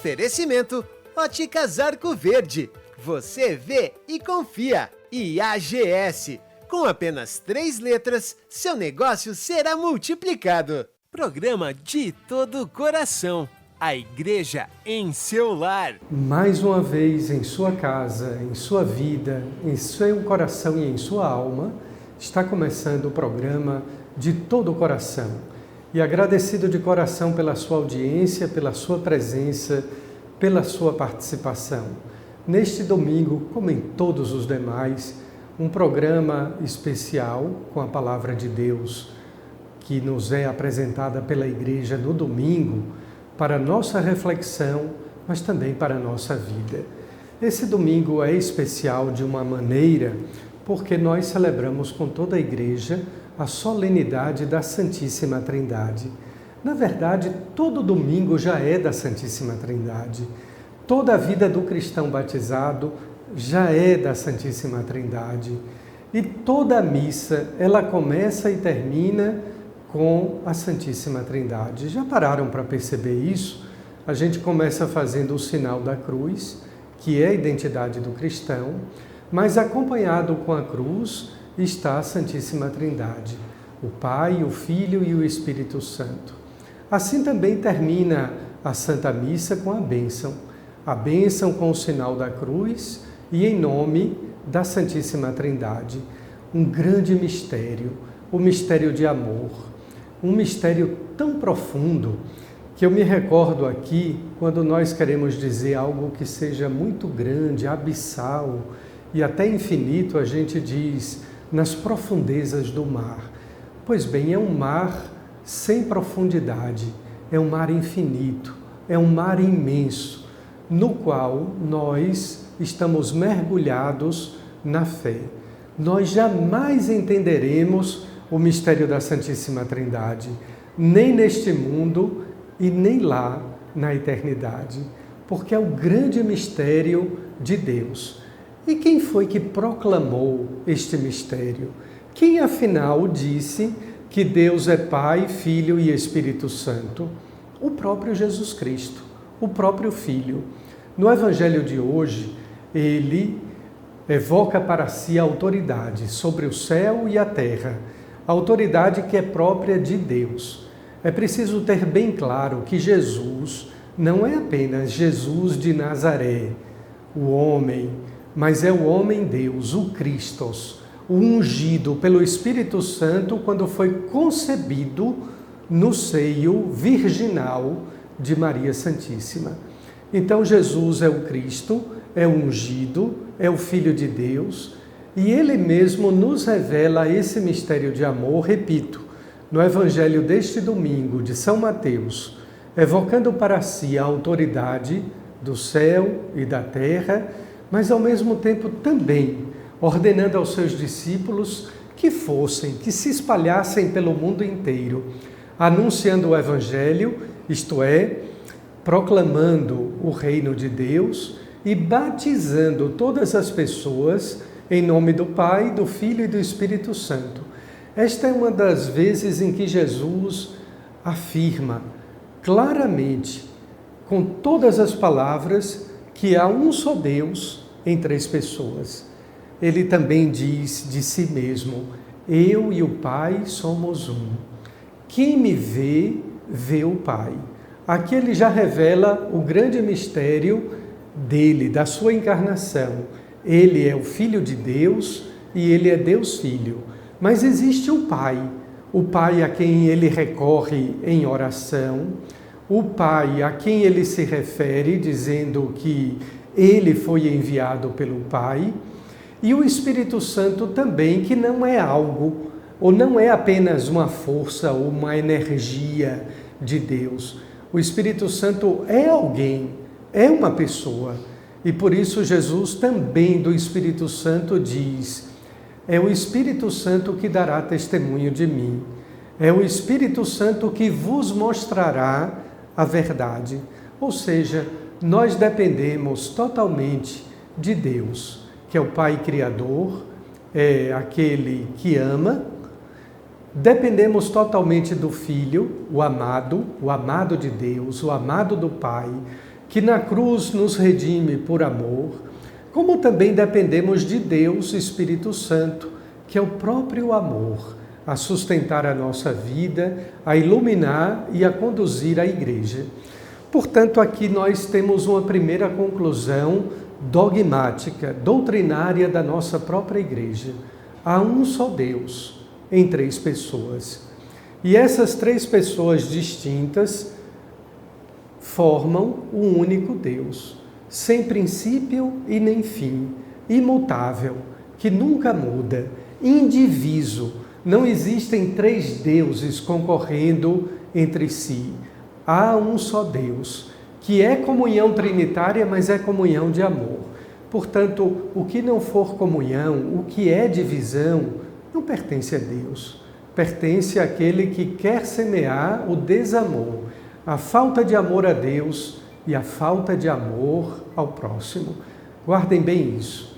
Oferecimento Óticas Arco Verde. Você vê e confia. E AGS. Com apenas 3 letras, seu negócio será multiplicado. Programa de todo o coração. A igreja em seu lar. Mais uma vez em sua casa, em sua vida, em seu coração e em sua alma, está começando o programa de todo o coração. E agradecido de coração pela sua audiência, pela sua presença, pela sua participação. Neste domingo, como em todos os demais, um programa especial com a Palavra de Deus, que nos é apresentada pela Igreja no domingo, para nossa reflexão, mas também para a nossa vida. Esse domingo é especial de uma maneira, porque nós celebramos com toda a Igreja a solenidade da Santíssima Trindade. Na verdade, todo domingo já é da Santíssima Trindade. Toda a vida do cristão batizado já é da Santíssima Trindade. E toda a missa, ela começa e termina com a Santíssima Trindade. Já pararam para perceber isso? A gente começa fazendo o sinal da cruz, que é a identidade do cristão, mas acompanhado com a cruz está a Santíssima Trindade, o Pai, o Filho e o Espírito Santo. Assim também termina a Santa Missa com a bênção com o sinal da cruz e em nome da Santíssima Trindade. Um grande mistério, o mistério de amor, um mistério tão profundo que eu me recordo aqui quando nós queremos dizer algo que seja muito grande, abissal e até infinito, a gente diz nas profundezas do mar. Pois bem, é um mar sem profundidade, é um mar infinito, é um mar imenso, no qual nós estamos mergulhados na fé. Nós jamais entenderemos o mistério da Santíssima Trindade, nem neste mundo e nem lá na eternidade, porque é o grande mistério de Deus. E quem foi que proclamou este mistério? Quem, afinal, disse que Deus é Pai, Filho e Espírito Santo? O próprio Jesus Cristo, o próprio Filho. No Evangelho de hoje, ele evoca para si a autoridade sobre o céu e a terra, a autoridade que é própria de Deus. É preciso ter bem claro que Jesus não é apenas Jesus de Nazaré, o homem, mas é o homem-Deus, o Christos, o ungido pelo Espírito Santo quando foi concebido no seio virginal de Maria Santíssima. Então Jesus é o Cristo, é o ungido, é o Filho de Deus, e Ele mesmo nos revela esse mistério de amor, repito, no Evangelho deste domingo de São Mateus, evocando para si a autoridade do céu e da terra, mas ao mesmo tempo também ordenando aos seus discípulos que se espalhassem pelo mundo inteiro, anunciando o Evangelho, isto é, proclamando o reino de Deus e batizando todas as pessoas em nome do Pai, do Filho e do Espírito Santo. Esta é uma das vezes em que Jesus afirma claramente, com todas as palavras, que há um só Deus em 3 pessoas. Ele também diz de si mesmo: eu e o Pai somos um. Quem me vê, vê o Pai. Aqui ele já revela o grande mistério dele, da sua encarnação. Ele é o Filho de Deus e ele é Deus Filho. Mas existe o Pai a quem ele recorre em oração, o Pai a quem ele se refere, dizendo que ele foi enviado pelo Pai, e o Espírito Santo também, que não é algo, ou não é apenas uma força ou uma energia de Deus. O Espírito Santo é alguém, é uma pessoa, e por isso Jesus também do Espírito Santo diz: é o Espírito Santo que dará testemunho de mim, é o Espírito Santo que vos mostrará a verdade. Ou seja, nós dependemos totalmente de Deus, que é o Pai Criador, é aquele que ama. Dependemos totalmente do Filho, o amado de Deus, o amado do Pai, que na cruz nos redime por amor, como também dependemos de Deus, Espírito Santo, que é o próprio amor, a sustentar a nossa vida, a iluminar e a conduzir a igreja. Portanto, aqui nós temos uma primeira conclusão dogmática, doutrinária da nossa própria igreja. Há um só Deus em 3 pessoas. E essas 3 pessoas distintas formam um único Deus, sem princípio e nem fim, imutável, que nunca muda, indiviso. Não existem 3 deuses concorrendo entre si. Há um só Deus, que é comunhão trinitária, mas é comunhão de amor. Portanto, o que não for comunhão, o que é divisão, não pertence a Deus. Pertence àquele que quer semear o desamor, a falta de amor a Deus e a falta de amor ao próximo. Guardem bem isso.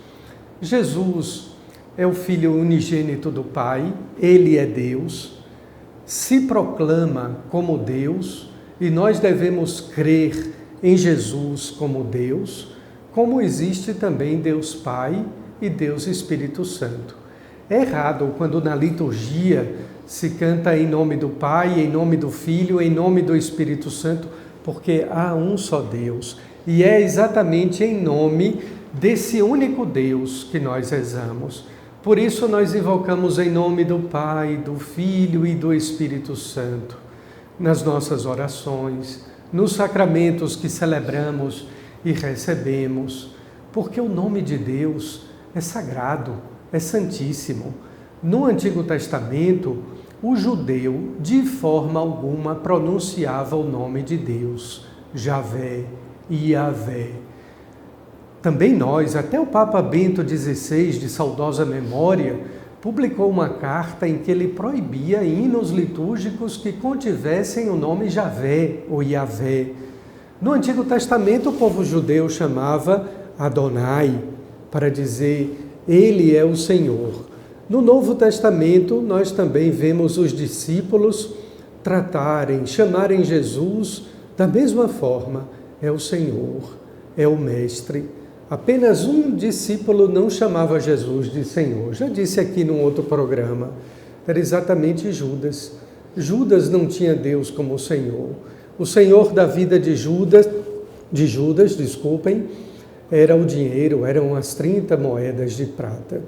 Jesus é o Filho unigênito do Pai, Ele é Deus, se proclama como Deus e nós devemos crer em Jesus como Deus, como existe também Deus Pai e Deus Espírito Santo. É errado quando na liturgia se canta em nome do Pai, em nome do Filho, em nome do Espírito Santo, porque há um só Deus. E é exatamente em nome desse único Deus que nós rezamos. Por isso nós invocamos em nome do Pai, do Filho e do Espírito Santo, nas nossas orações, nos sacramentos que celebramos e recebemos, porque o nome de Deus é sagrado, é santíssimo. No Antigo Testamento, o judeu, de forma alguma, pronunciava o nome de Deus, Javé, Iavé. Também nós, até o Papa Bento XVI, de saudosa memória, publicou uma carta em que ele proibia hinos litúrgicos que contivessem o nome Javé ou Iavé. No Antigo Testamento, o povo judeu chamava Adonai, para dizer, Ele é o Senhor. No Novo Testamento, nós também vemos os discípulos chamarem Jesus da mesma forma, é o Senhor, é o Mestre. Apenas um discípulo não chamava Jesus de Senhor. Já disse aqui num outro programa, era exatamente Judas. Judas não tinha Deus como o Senhor. O Senhor da vida de Judas, era o dinheiro, eram as 30 moedas de prata.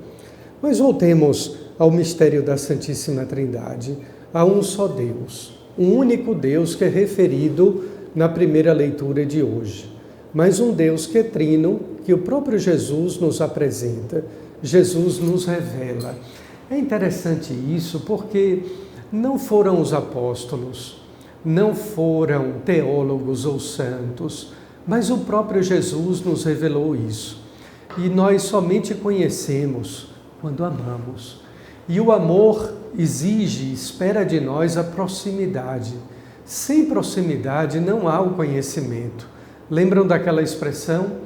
Mas voltemos ao mistério da Santíssima Trindade. Há um só Deus, um único Deus que é referido na primeira leitura de hoje. Mas um Deus que é trino, que o próprio Jesus nos apresenta, Jesus nos revela. É interessante isso porque não foram os apóstolos, não foram teólogos ou santos, mas o próprio Jesus nos revelou isso. E nós somente conhecemos quando amamos. E o amor exige, espera de nós a proximidade. Sem proximidade não há o conhecimento. Lembram daquela expressão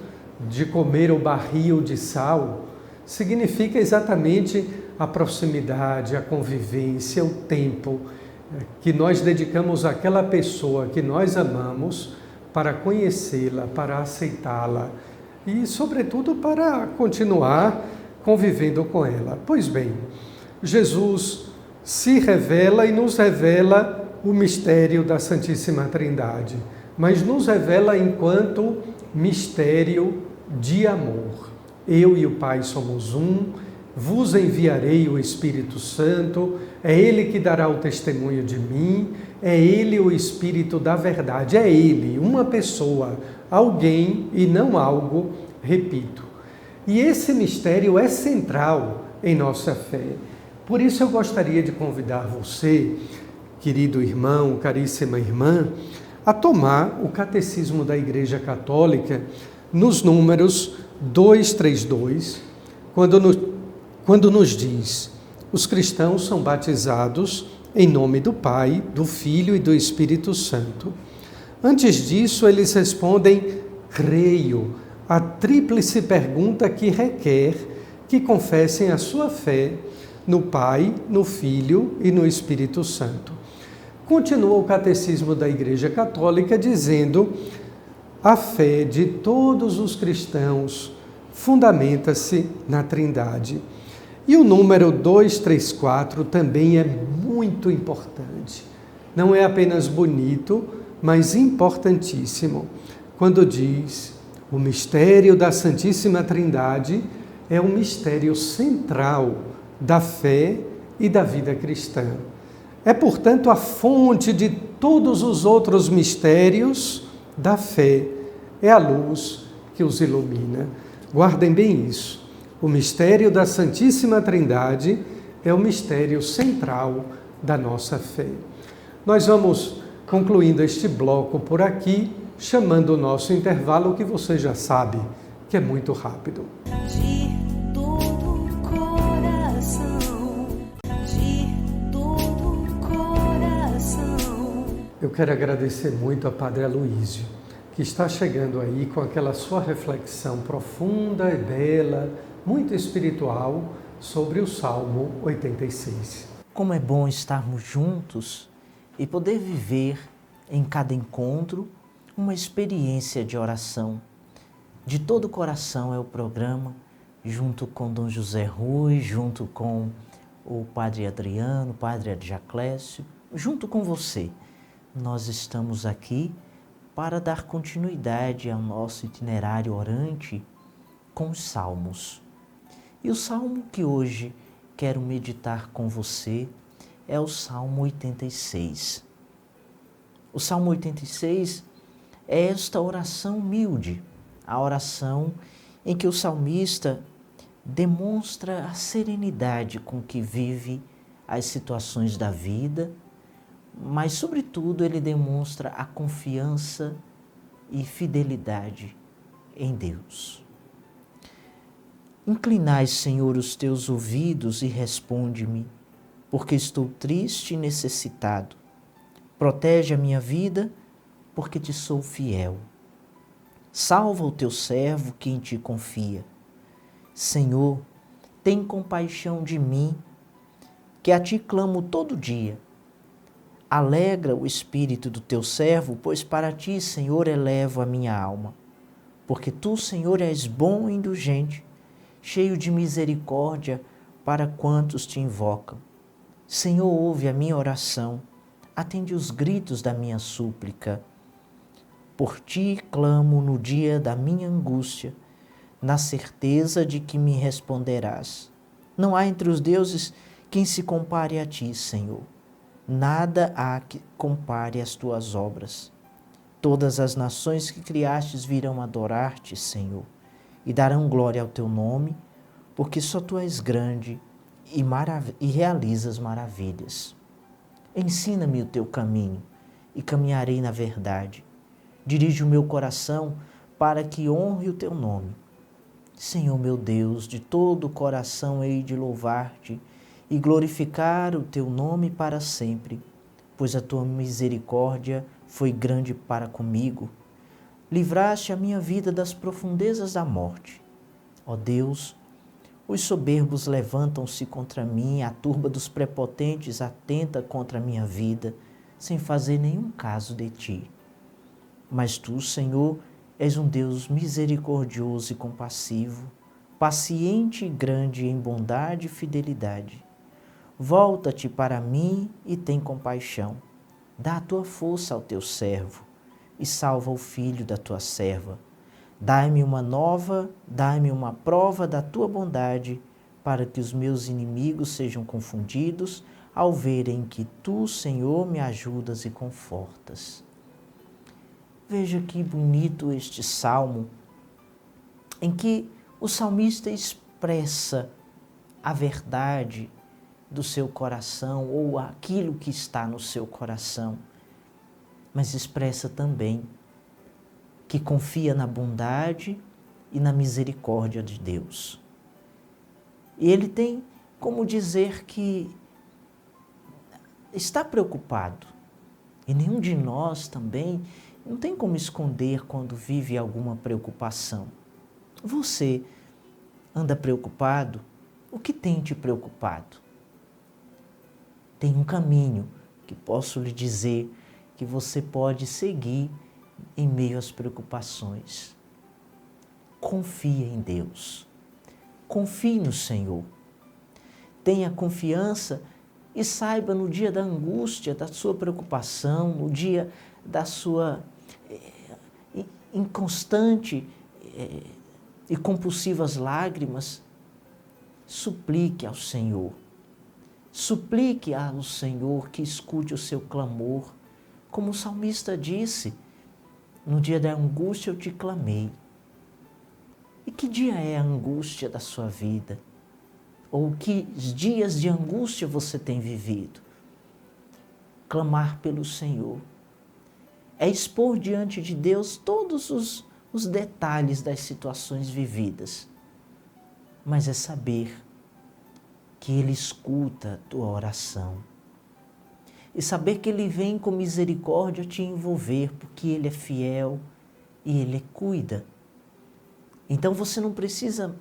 de comer o barril de sal? Significa exatamente a proximidade, a convivência, o tempo que nós dedicamos àquela pessoa que nós amamos para conhecê-la, para aceitá-la e, sobretudo, para continuar convivendo com ela. Pois bem, Jesus se revela e nos revela o mistério da Santíssima Trindade, mas nos revela enquanto mistério de amor. Eu e o Pai somos um, vos enviarei o Espírito Santo, é Ele que dará o testemunho de mim, é Ele o Espírito da verdade, é Ele, uma pessoa, alguém e não algo, repito. E esse mistério é central em nossa fé. Por isso eu gostaria de convidar você, querido irmão, caríssima irmã, a tomar o Catecismo da Igreja Católica nos números 232, quando nos diz: os cristãos são batizados em nome do Pai, do Filho e do Espírito Santo. Antes disso, eles respondem: creio, a tríplice pergunta que requer que confessem a sua fé no Pai, no Filho e no Espírito Santo. Continua o Catecismo da Igreja Católica dizendo: A fé de todos os cristãos fundamenta-se na Trindade. E o número 234 também é muito importante. Não é apenas bonito, mas importantíssimo. Quando diz: o mistério da Santíssima Trindade é um mistério central da fé e da vida cristã. É, portanto, a fonte de todos os outros mistérios da fé. É a luz que os ilumina. Guardem bem isso. O mistério da Santíssima Trindade é o mistério central da nossa fé. Nós vamos concluindo este bloco por aqui, chamando o nosso intervalo, que você já sabe, que é muito rápido. De todo coração, de todo coração. Eu quero agradecer muito a Padre Aloísio, que está chegando aí com aquela sua reflexão profunda e bela, muito espiritual, sobre o Salmo 86. Como é bom estarmos juntos e poder viver em cada encontro uma experiência de oração. De todo o coração é o programa, junto com Dom José Rui, junto com o Padre Adriano, o Padre Adjaclésio, junto com você. Nós estamos aqui para dar continuidade ao nosso itinerário orante com os salmos. E o salmo que hoje quero meditar com você é o Salmo 86. O Salmo 86 é esta oração humilde, a oração em que o salmista demonstra a serenidade com que vive as situações da vida, mas, sobretudo, ele demonstra a confiança e fidelidade em Deus. Inclinai, Senhor, os teus ouvidos e responde-me, porque estou triste e necessitado. Protege a minha vida, porque te sou fiel. Salva o teu servo que em ti confia. Senhor, tem compaixão de mim, que a ti clamo todo dia. Alegra o espírito do teu servo, pois para ti, Senhor, elevo a minha alma. Porque tu, Senhor, és bom e indulgente, cheio de misericórdia para quantos te invocam. Senhor, ouve a minha oração, atende os gritos da minha súplica. Por ti clamo no dia da minha angústia, na certeza de que me responderás. Não há entre os deuses quem se compare a ti, Senhor. Nada há que compare às tuas obras. Todas as nações que criastes virão adorar-te, Senhor, e darão glória ao teu nome, porque só tu és grande e realizas maravilhas. Ensina-me o teu caminho e caminharei na verdade. Dirige o meu coração para que honre o teu nome. Senhor meu Deus, de todo o coração hei de louvar-te e glorificar o teu nome para sempre, pois a tua misericórdia foi grande para comigo. Livraste a minha vida das profundezas da morte. Ó Deus, os soberbos levantam-se contra mim, a turba dos prepotentes atenta contra a minha vida, sem fazer nenhum caso de ti. Mas tu, Senhor, és um Deus misericordioso e compassivo, paciente e grande em bondade e fidelidade. Volta-te para mim e tem compaixão. Dá a tua força ao teu servo e salva o filho da tua serva. Dai-me uma prova da tua bondade, para que os meus inimigos sejam confundidos ao verem que tu, Senhor, me ajudas e confortas. Veja que bonito este salmo, em que o salmista expressa a verdade do seu coração ou aquilo que está no seu coração, mas expressa também que confia na bondade e na misericórdia de Deus. E ele tem como dizer que está preocupado. E nenhum de nós também não tem como esconder quando vive alguma preocupação. Você anda preocupado? O que tem te preocupado? Tem um caminho que posso lhe dizer que você pode seguir em meio às preocupações. Confie em Deus. Confie no Senhor. Tenha confiança e saiba no dia da angústia, da sua preocupação, no dia da sua inconstante e compulsivas lágrimas, suplique ao Senhor. Suplique ao Senhor que escute o seu clamor. Como o salmista disse, no dia da angústia eu te clamei. E que dia é a angústia da sua vida? Ou que dias de angústia você tem vivido? Clamar pelo Senhor é expor diante de Deus todos os detalhes das situações vividas, mas é saber que Ele escuta a tua oração e saber que Ele vem com misericórdia te envolver, porque Ele é fiel e Ele cuida. Então você não precisa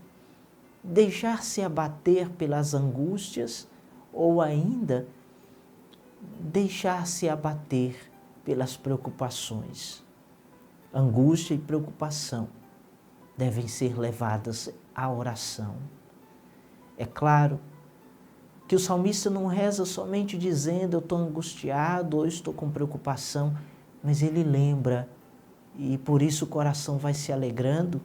deixar-se abater pelas angústias ou ainda deixar-se abater pelas preocupações. Angústia e preocupação devem ser levadas à oração. É claro que o salmista não reza somente dizendo eu estou angustiado ou estou com preocupação, mas ele lembra, e por isso o coração vai se alegrando,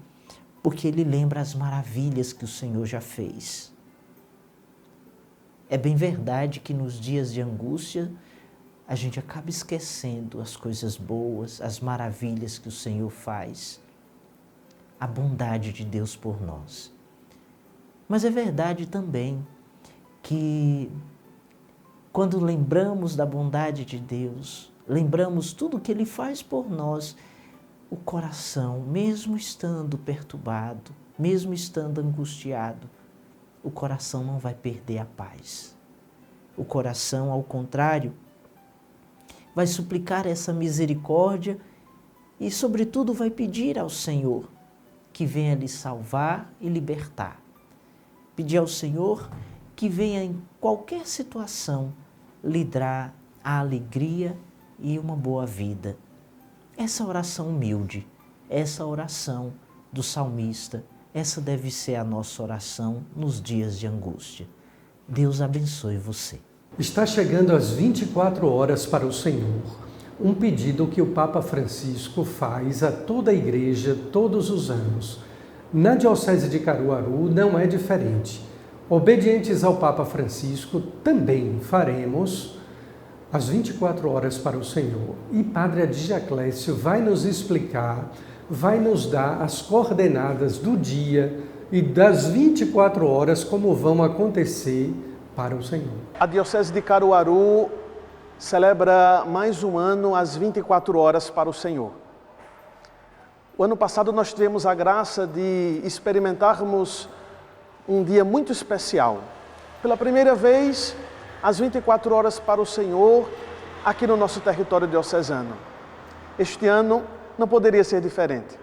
porque ele lembra as maravilhas que o Senhor já fez. É bem verdade que nos dias de angústia a gente acaba esquecendo as coisas boas, as maravilhas que o Senhor faz, a bondade de Deus por nós. Mas é verdade também que quando lembramos da bondade de Deus, lembramos tudo que Ele faz por nós, o coração, mesmo estando perturbado, mesmo estando angustiado, o coração não vai perder a paz. O coração, ao contrário, vai suplicar essa misericórdia e, sobretudo, vai pedir ao Senhor que venha lhe salvar e libertar. Pedir ao Senhor que venha em qualquer situação lhe dar a alegria e uma boa vida. Essa oração humilde, essa oração do salmista, essa deve ser a nossa oração nos dias de angústia. Deus abençoe você. Está chegando às 24 horas para o Senhor, um pedido que o Papa Francisco faz a toda a Igreja todos os anos. Na Diocese de Caruaru não é diferente. Obedientes ao Papa Francisco, também faremos às 24 horas para o Senhor. E Padre Adígia Clécio vai nos explicar, vai nos dar as coordenadas do dia e das 24 horas como vão acontecer para o Senhor. A Diocese de Caruaru celebra mais um ano as 24 horas para o Senhor. O ano passado nós tivemos a graça de experimentarmos um dia muito especial. Pela primeira vez, as 24 horas para o Senhor aqui no nosso território diocesano. Este ano não poderia ser diferente.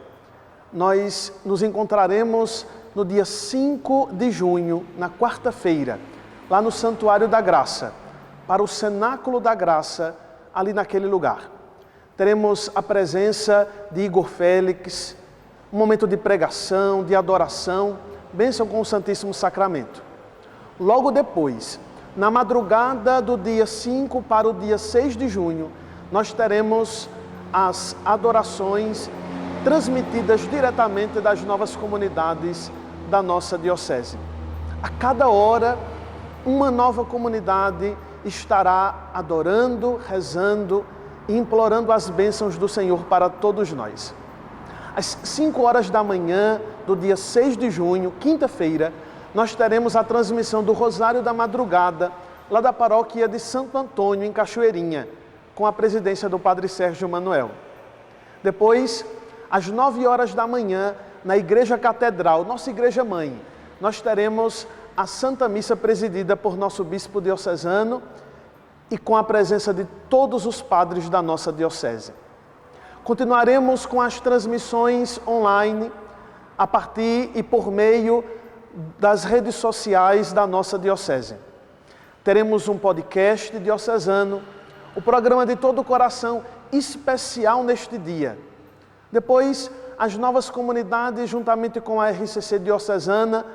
Nós nos encontraremos no dia 5 de junho, na quarta-feira, lá no Santuário da Graça, para o Cenáculo da Graça, ali naquele lugar. Teremos a presença de Igor Félix, um momento de pregação, de adoração, bênção com o Santíssimo Sacramento. Logo depois, na madrugada do dia 5 para o dia 6 de junho, nós teremos as adorações transmitidas diretamente das novas comunidades da nossa diocese. A cada hora, uma nova comunidade estará adorando, rezando e implorando as bênçãos do Senhor para todos nós. Às 5 horas da manhã do dia 6 de junho, quinta-feira, nós teremos a transmissão do Rosário da Madrugada, lá da paróquia de Santo Antônio, em Cachoeirinha, com a presidência do Padre Sérgio Manuel. Depois, às 9 horas da manhã, na Igreja Catedral, nossa Igreja Mãe, nós teremos a Santa Missa presidida por nosso Bispo diocesano e com a presença de todos os padres da nossa diocese. Continuaremos com as transmissões online a partir e por meio das redes sociais da nossa diocese. Teremos um podcast diocesano, o programa de Todo o Coração especial neste dia, Depois, as novas comunidades, juntamente com a RCC Diocesana,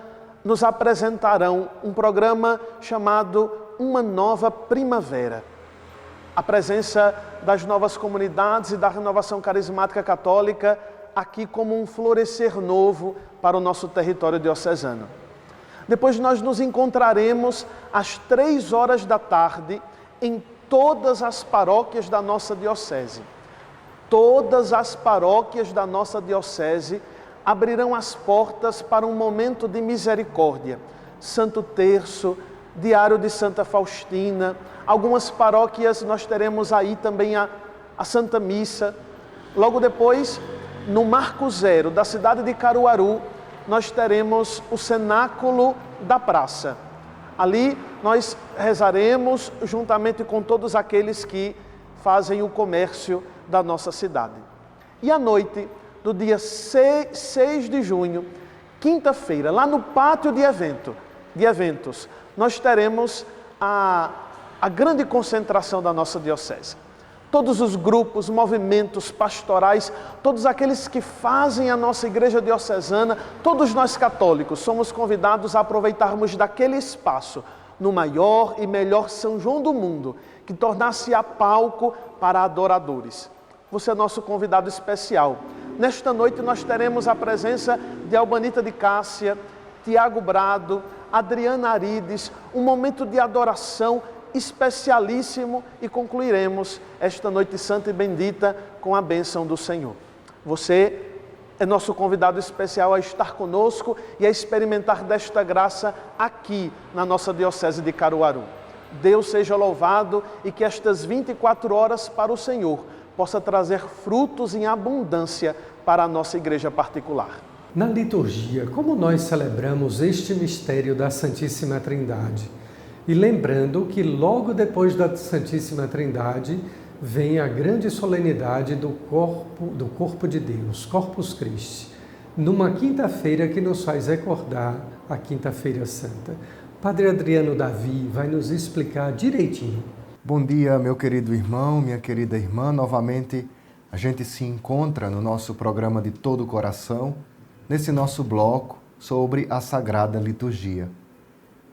nos apresentarão um programa chamado Uma Nova Primavera. A presença das novas comunidades e da renovação carismática católica aqui como um florescer novo para o nosso território diocesano. Depois nós nos encontraremos às 3 da tarde em todas as paróquias da nossa diocese. Todas as paróquias da nossa diocese abrirão as portas para um momento de misericórdia. Santo Terço, Diário de Santa Faustina, algumas paróquias nós teremos aí também a Santa Missa. Logo depois, no Marco Zero da cidade de Caruaru, nós teremos o Cenáculo da Praça. Ali nós rezaremos juntamente com todos aqueles que fazem o comércio da nossa cidade. E à noite do dia 6 de junho, quinta-feira, lá no pátio de eventos, nós teremos a grande concentração da nossa diocese. Todos os grupos, movimentos pastorais, todos aqueles que fazem a nossa igreja diocesana, todos nós católicos, somos convidados a aproveitarmos daquele espaço no maior e melhor São João do mundo, que tornasse a palco para adoradores. Você é nosso convidado especial. Nesta noite nós teremos a presença de Albanita de Cássia, Tiago Brado, Adriana Arides, um momento de adoração especialíssimo e concluiremos esta noite santa e bendita com a bênção do Senhor. Você é nosso convidado especial a estar conosco e a experimentar desta graça aqui na nossa Diocese de Caruaru. Deus seja louvado e que estas 24 horas para o Senhor possa trazer frutos em abundância para a nossa igreja particular. Na liturgia, como nós celebramos este mistério da Santíssima Trindade? E lembrando que logo depois da Santíssima Trindade vem a grande solenidade do corpo de Deus, Corpus Christi, numa quinta-feira que nos faz recordar a Quinta-feira Santa. Padre Adriano Davi vai nos explicar direitinho. Bom dia, meu querido irmão, minha querida irmã. Novamente, a gente se encontra no nosso programa de todo o coração, nesse nosso bloco sobre a Sagrada Liturgia,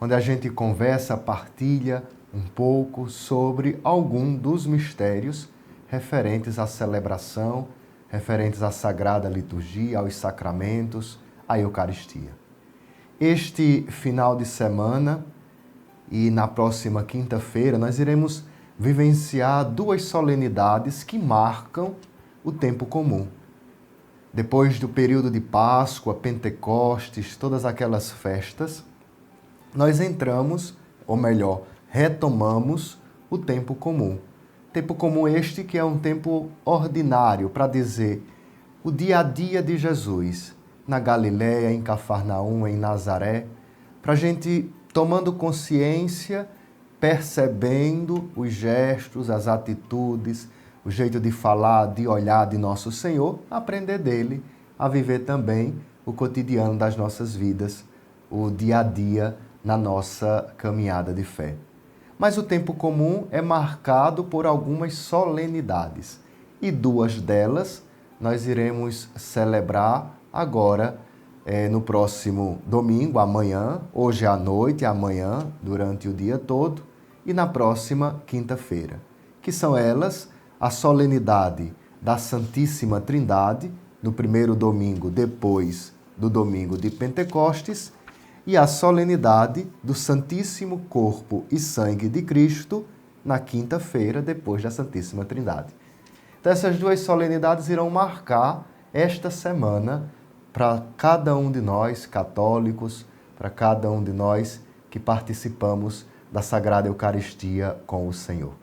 onde a gente conversa, partilha um pouco sobre algum dos mistérios referentes à celebração, referentes à Sagrada Liturgia, aos sacramentos, à Eucaristia. Este final de semana e na próxima quinta-feira nós iremos vivenciar duas solenidades que marcam o tempo comum. Depois do período de Páscoa, Pentecostes, todas aquelas festas, nós entramos, ou melhor, retomamos o tempo comum. Tempo comum este que é um tempo ordinário, para dizer o dia a dia de Jesus, na Galiléia, em Cafarnaum, em Nazaré, para a gente tomando consciência, percebendo os gestos, as atitudes, o jeito de falar, de olhar de nosso Senhor, aprender dele a viver também o cotidiano das nossas vidas, o dia a dia na nossa caminhada de fé. Mas o tempo comum é marcado por algumas solenidades e duas delas nós iremos celebrar agora no próximo domingo, amanhã, hoje à noite, amanhã, durante o dia todo e na próxima quinta-feira, que são elas a solenidade da Santíssima Trindade, no primeiro domingo depois do domingo de Pentecostes, e a solenidade do Santíssimo Corpo e Sangue de Cristo, na quinta-feira, depois da Santíssima Trindade. Então, essas duas solenidades irão marcar esta semana para cada um de nós, católicos, para cada um de nós que participamos da Sagrada Eucaristia com o Senhor.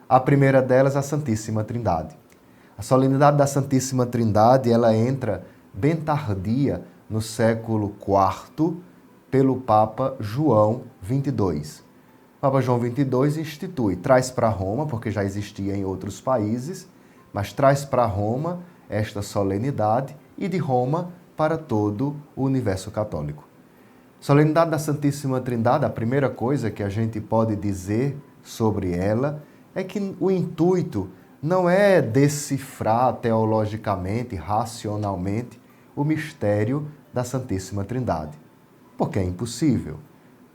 A primeira delas, a Santíssima Trindade. A solenidade da Santíssima Trindade, ela entra bem tardia no século IV, pelo Papa João XXII. O Papa João XXII institui, traz para Roma, porque já existia em outros países, mas traz para Roma esta solenidade e de Roma para todo o universo católico. Solenidade da Santíssima Trindade, a primeira coisa que a gente pode dizer sobre ela é que o intuito não é decifrar teologicamente, racionalmente, o mistério da Santíssima Trindade, porque é impossível.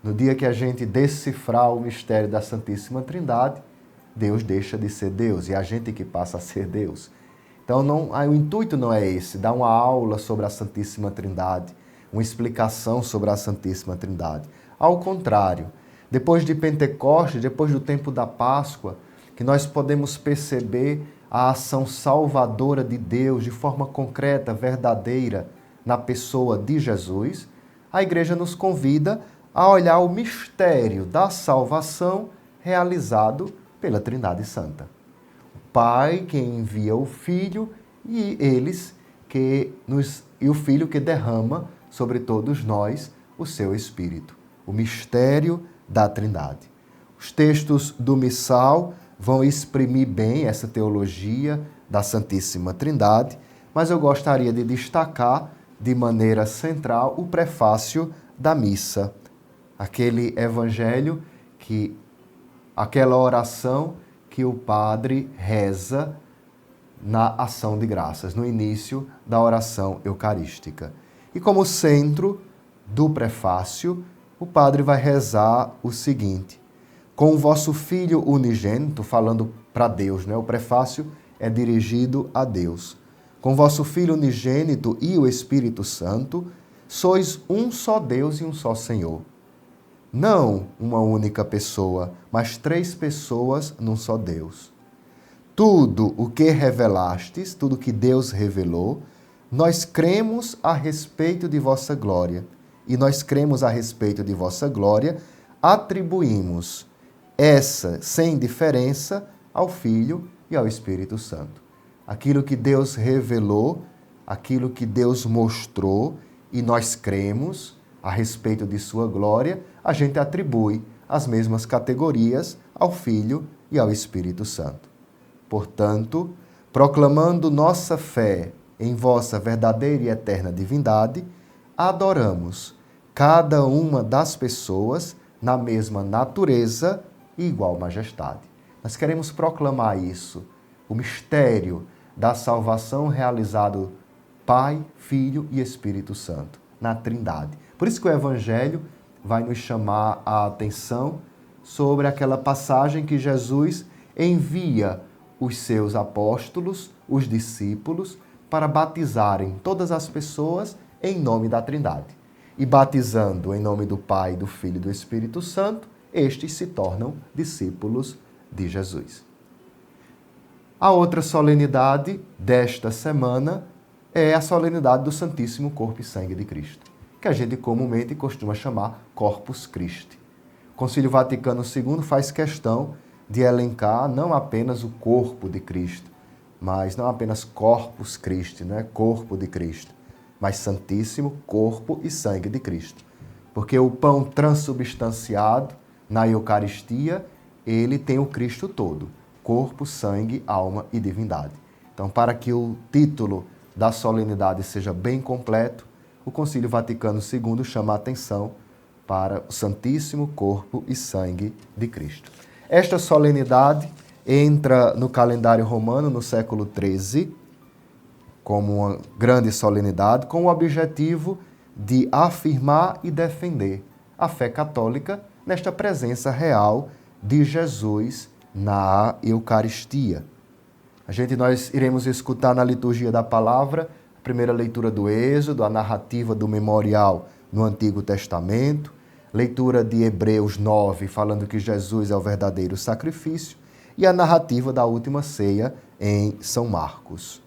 No dia que a gente decifrar o mistério da Santíssima Trindade, Deus deixa de ser Deus e é a gente que passa a ser Deus. Então, o intuito não é esse, dar uma aula sobre a Santíssima Trindade, uma explicação sobre a Santíssima Trindade. Ao contrário, depois de Pentecostes, depois do tempo da Páscoa, que nós podemos perceber a ação salvadora de Deus de forma concreta, verdadeira, na pessoa de Jesus, a Igreja nos convida a olhar o mistério da salvação realizado pela Trindade Santa. O Pai que envia o Filho e o Filho que derrama sobre todos nós o seu Espírito. O mistério da Trindade. Os textos do Missal vão exprimir bem essa teologia da Santíssima Trindade, mas eu gostaria de destacar de maneira central o prefácio da missa. Aquele evangelho, aquela oração que o padre reza na ação de graças, no início da oração eucarística. E como centro do prefácio, o padre vai rezar o seguinte: com o vosso Filho unigênito, falando para Deus, né? O prefácio é dirigido a Deus. Com vosso Filho unigênito e o Espírito Santo, sois um só Deus e um só Senhor. Não uma única pessoa, mas 3 pessoas num só Deus. Tudo o que revelastes, tudo que Deus revelou, nós cremos a respeito de vossa glória. E nós cremos a respeito de vossa glória, atribuímos essa, sem diferença, ao Filho e ao Espírito Santo. Aquilo que Deus revelou, aquilo que Deus mostrou, e nós cremos a respeito de sua glória, a gente atribui as mesmas categorias ao Filho e ao Espírito Santo. Portanto, proclamando nossa fé em vossa verdadeira e eterna divindade, adoramos cada uma das pessoas na mesma natureza e igual majestade. Nós queremos proclamar isso, o mistério da salvação realizado Pai, Filho e Espírito Santo, na Trindade. Por isso que o Evangelho vai nos chamar a atenção sobre aquela passagem que Jesus envia os seus apóstolos, os discípulos, para batizarem todas as pessoas em nome da Trindade. E batizando em nome do Pai, do Filho e do Espírito Santo, estes se tornam discípulos de Jesus. A outra solenidade desta semana é a solenidade do Santíssimo Corpo e Sangue de Cristo, que a gente comumente costuma chamar Corpus Christi. O Concílio Vaticano II faz questão de elencar não apenas o corpo de Cristo, mas não apenas Corpus Christi, né? Corpo de Cristo, mas Santíssimo Corpo e Sangue de Cristo. Porque o pão transubstanciado na Eucaristia, ele tem o Cristo todo, corpo, sangue, alma e divindade. Então, para que o título da solenidade seja bem completo, o Concílio Vaticano II chama a atenção para o Santíssimo Corpo e Sangue de Cristo. Esta solenidade entra no calendário romano no século XIII como uma grande solenidade, com o objetivo de afirmar e defender a fé católica nesta presença real de Jesus na Eucaristia. Nós iremos escutar na liturgia da palavra a primeira leitura do Êxodo, a narrativa do memorial no Antigo Testamento, leitura de Hebreus 9, falando que Jesus é o verdadeiro sacrifício, e a narrativa da última ceia em São Marcos.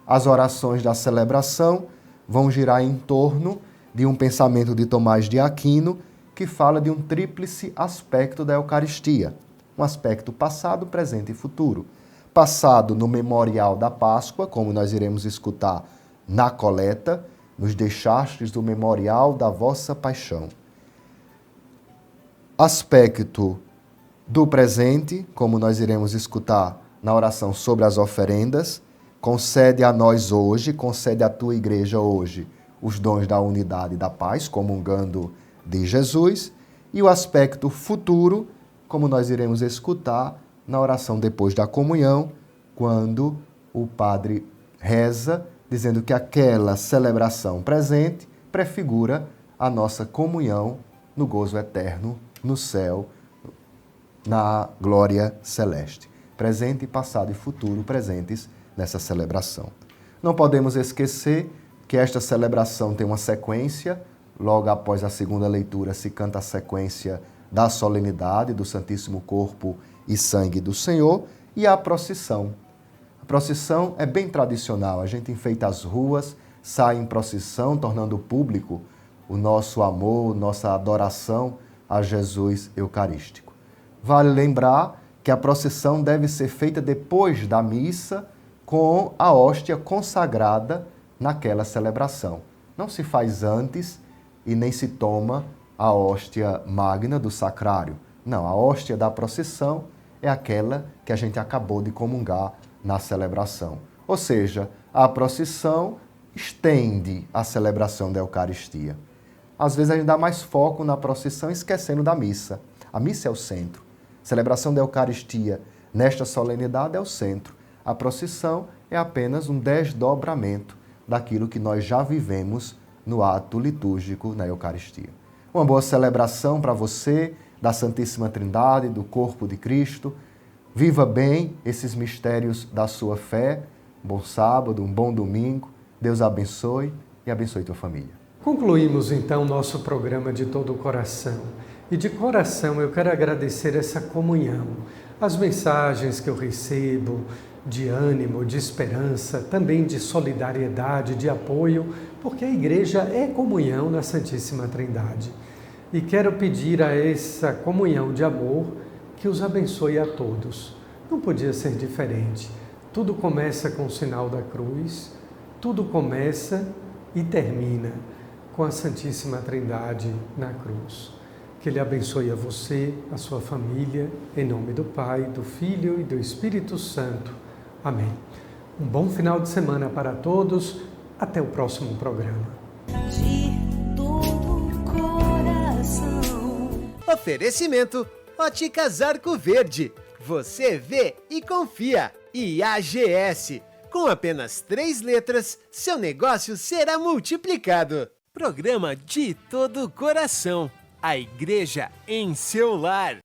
As orações da celebração vão girar em torno de um pensamento de Tomás de Aquino, que fala de um tríplice aspecto da Eucaristia, um aspecto passado, presente e futuro. Passado no memorial da Páscoa, como nós iremos escutar na coleta, nos deixastes do memorial da vossa paixão. Aspecto do presente, como nós iremos escutar na oração sobre as oferendas, concede a nós hoje, concede à tua igreja hoje, os dons da unidade e da paz, comungando de Jesus, e o aspecto futuro, como nós iremos escutar na oração depois da comunhão, quando o padre reza, dizendo que aquela celebração presente prefigura a nossa comunhão no gozo eterno, no céu, na glória celeste. Presente, passado e futuro presentes nessa celebração. Não podemos esquecer que esta celebração tem uma sequência. Logo após a segunda leitura se canta a sequência da solenidade do Santíssimo Corpo e Sangue do Senhor e a procissão. A procissão é bem tradicional, a gente enfeita as ruas, sai em procissão, tornando público o nosso amor, nossa adoração a Jesus Eucarístico. Vale lembrar que a procissão deve ser feita depois da missa com a hóstia consagrada naquela celebração. Não se faz antes e nem se toma a hóstia magna do sacrário. Não, a hóstia da procissão é aquela que a gente acabou de comungar na celebração. Ou seja, a procissão estende a celebração da Eucaristia. Às vezes a gente dá mais foco na procissão esquecendo da missa. A missa é o centro. A celebração da Eucaristia nesta solenidade é o centro. A procissão é apenas um desdobramento daquilo que nós já vivemos no ato litúrgico na Eucaristia. Uma boa celebração para você da Santíssima Trindade, do corpo de Cristo. Viva bem esses mistérios da sua fé. Um bom sábado, um bom domingo. Deus abençoe e abençoe tua família. Concluímos então nosso programa de todo o coração. E de coração eu quero agradecer essa comunhão, as mensagens que eu recebo de ânimo, de esperança, também de solidariedade, de apoio, porque a igreja é comunhão na Santíssima Trindade. E quero pedir a essa comunhão de amor que os abençoe a todos. Não podia ser diferente. Tudo começa com o sinal da cruz, tudo começa e termina com a Santíssima Trindade na cruz. Que Ele abençoe a você, a sua família, em nome do Pai, do Filho e do Espírito Santo. Amém. Um bom final de semana para todos. Até o próximo programa. De todo coração. Oferecimento Óticas Arco Verde. Você vê e confia. E AGS. Com apenas 3 letras, seu negócio será multiplicado. Programa De Todo Coração. A igreja em seu lar.